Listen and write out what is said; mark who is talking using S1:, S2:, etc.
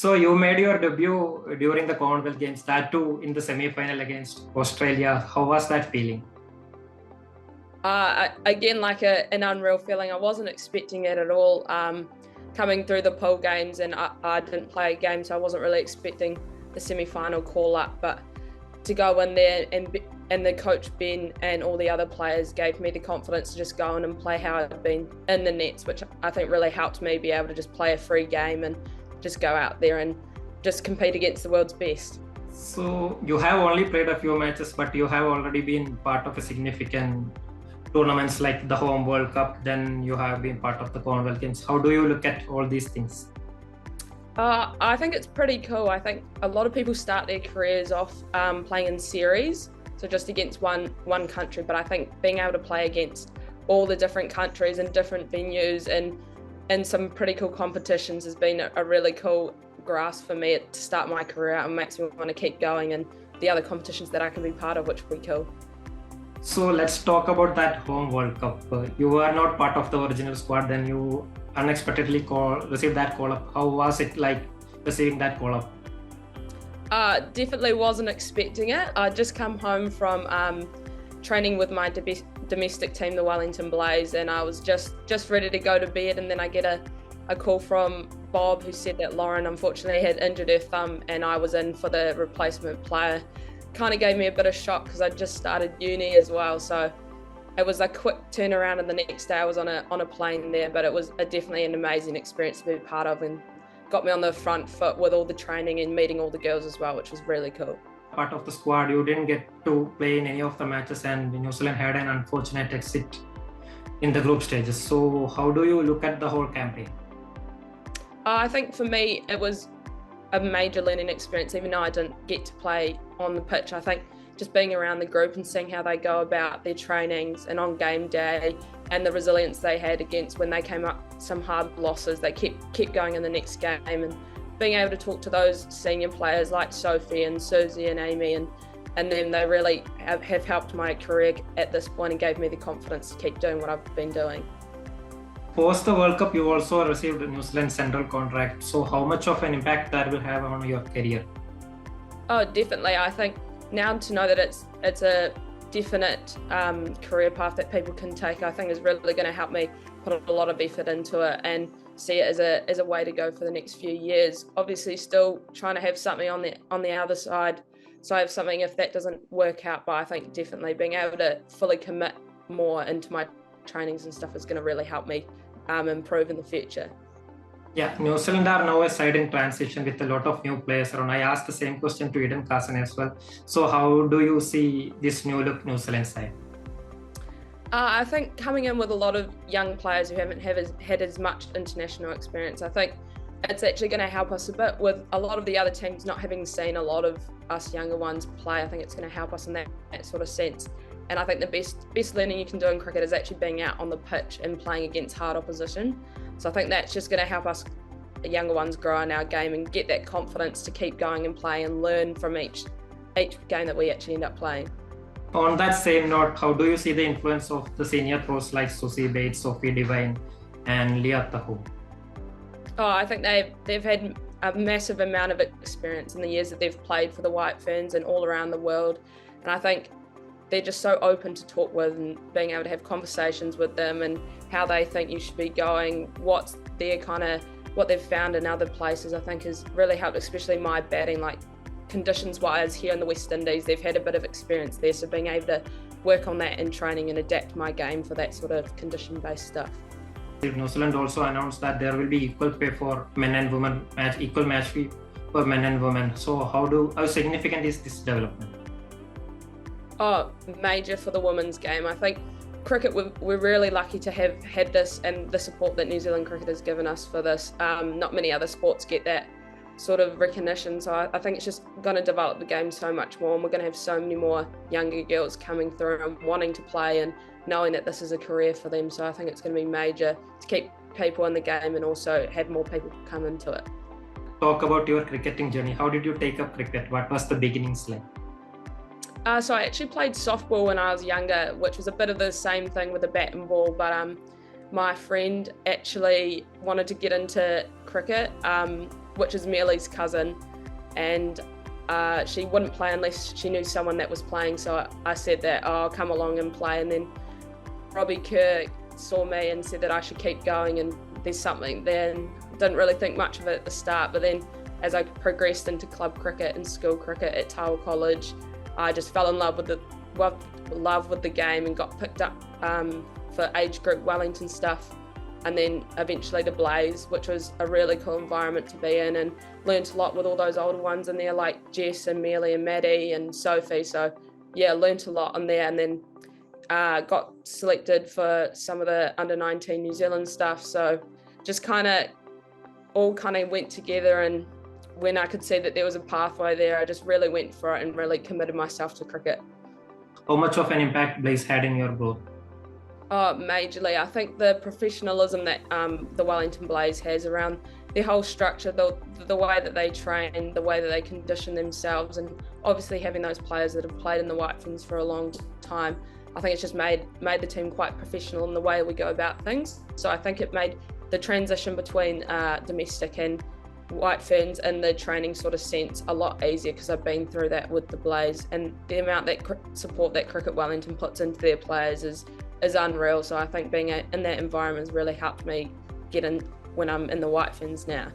S1: So you made your debut during the Commonwealth Games, that too in the semi-final against Australia. How was that feeling?
S2: Again, like an unreal feeling. I wasn't expecting it at all. Coming through the pool games, and I didn't play a game, so I wasn't really expecting the semi-final call up. But to go in there and the coach Ben and all the other players gave me the confidence to just go in and play how I'd been in the nets, which I think really helped me be able to just play a free game and just go out there and just compete against the world's best.
S1: So you have only played a few matches, but you have already been part of a significant tournaments like the Home World Cup. Then you have been part of the Commonwealth Games. How do you look at all these things?
S2: I think it's pretty cool. I think a lot of people start their careers off playing in series, so just against one country. But I think being able to play against all the different countries and different venues and some pretty cool competitions has been a really cool grasp for me to start my career out and makes me want to keep going and the other competitions that I can be part of, which will be cool.
S1: So let's talk about that Home World Cup. You were not part of the original squad, then you unexpectedly received that call up. How was it like receiving that call up?
S2: Definitely wasn't expecting it. I just come home from training with my domestic team, the Wellington Blaze, and I was just ready to go to bed, and then I get a call from Bob who said that Lauren unfortunately had injured her thumb and I was in for the replacement player. Kind of gave me a bit of shock because I just started uni as well, so it was a quick turnaround, and the next day I was on a plane there. But it was definitely an amazing experience to be part of and got me on the front foot with all the training and meeting all the girls as well, which was really cool.
S1: Part of the squad, you didn't get to play in any of the matches, and New Zealand had an unfortunate exit in the group stages. So how do you look at the whole campaign?
S2: I think for me it was a major learning experience, even though I didn't get to play on the pitch. I think just being around the group and seeing how they go about their trainings and on game day, and the resilience they had against when they came up some hard losses, they kept going in the next game, and being able to talk to those senior players like Sophie and Susie and Amy and then they really have helped my career at this point and gave me the confidence to keep doing what I've been doing.
S1: Post the World Cup, you also received a New Zealand Central contract. So how much of an impact that will have on your career?
S2: Oh, definitely. I think now to know that it's a definite career path that people can take, I think is really going to help me put a lot of effort into it and see it as a way to go for the next few years. Obviously, still trying to have something on the other side, so I have something if that doesn't work out. But I think definitely being able to fully commit more into my trainings and stuff is going to really help me improve in the future.
S1: Yeah, New Zealand are now a side in transition with a lot of new players around. I asked the same question to Eden Carson as well. So how do you see this new look New Zealand side?
S2: I think coming in with a lot of young players who haven't had as much international experience, I think it's actually going to help us a bit with a lot of the other teams not having seen a lot of us younger ones play. I think it's going to help us in that sort of sense. And I think the best learning you can do in cricket is actually being out on the pitch and playing against hard opposition. So I think that's just going to help us younger ones grow in our game and get that confidence to keep going and play and learn from each game that we actually end up playing.
S1: On that same note, how do you see the influence of the senior pros like Susie Bates, Sophie Devine and Leah Tahu?
S2: Oh, I think they've had a massive amount of experience in the years that they've played for the White Ferns and all around the world. And I think they're just so open to talk with and being able to have conversations with them and how they think you should be going, what they've found in other places, I think has really helped, especially my batting, like conditions wise here in the West Indies. They've had a bit of experience there, so being able to work on that in training and adapt my game for that sort of condition based stuff.
S1: New Zealand also announced that there will be equal pay for men and women, equal match fee for men and women. So how significant is this development?
S2: Oh, major for the women's game. I think cricket, we're really lucky to have had this and the support that New Zealand cricket has given us for this. Not many other sports get that sort of recognition, so I think it's just going to develop the game so much more, and we're going to have so many more younger girls coming through and wanting to play and knowing that this is a career for them. So I think it's going to be major to keep people in the game and also have more people come into it.
S1: Talk about your cricketing journey. How did you take up cricket? What was the beginnings like?
S2: So I actually played softball when I was younger, which was a bit of the same thing with a bat and ball, but my friend actually wanted to get into cricket which is Mealy's cousin, and she wouldn't play unless she knew someone that was playing. So I said that, oh, I'll come along and play. And then Robbie Kerr saw me and said that I should keep going and there's something there. And didn't really think much of it at the start, but then as I progressed into club cricket and school cricket at Tawa College, I just fell in love with the game and got picked up for age group Wellington stuff. And then eventually the Blaze, which was a really cool environment to be in, and learnt a lot with all those older ones in there like Jess and Mealy and Maddie and Sophie. So yeah, learnt a lot on there, and then got selected for some of the under 19 New Zealand stuff. So just all went together, and when I could see that there was a pathway there, I just really went for it and really committed myself to cricket.
S1: How much of an impact Blaze had in your growth?
S2: Oh, majorly. I think the professionalism that the Wellington Blaze has around their whole structure, the way that they train, the way that they condition themselves, and obviously having those players that have played in the White Ferns for a long time, I think it's just made the team quite professional in the way we go about things. So I think it made the transition between domestic and White Ferns in the training sort of sense a lot easier, because I've been through that with the Blaze, and the amount that support that Cricket Wellington puts into their players is unreal. So I think being in that environment has really helped me get in when I'm in the White Ferns now.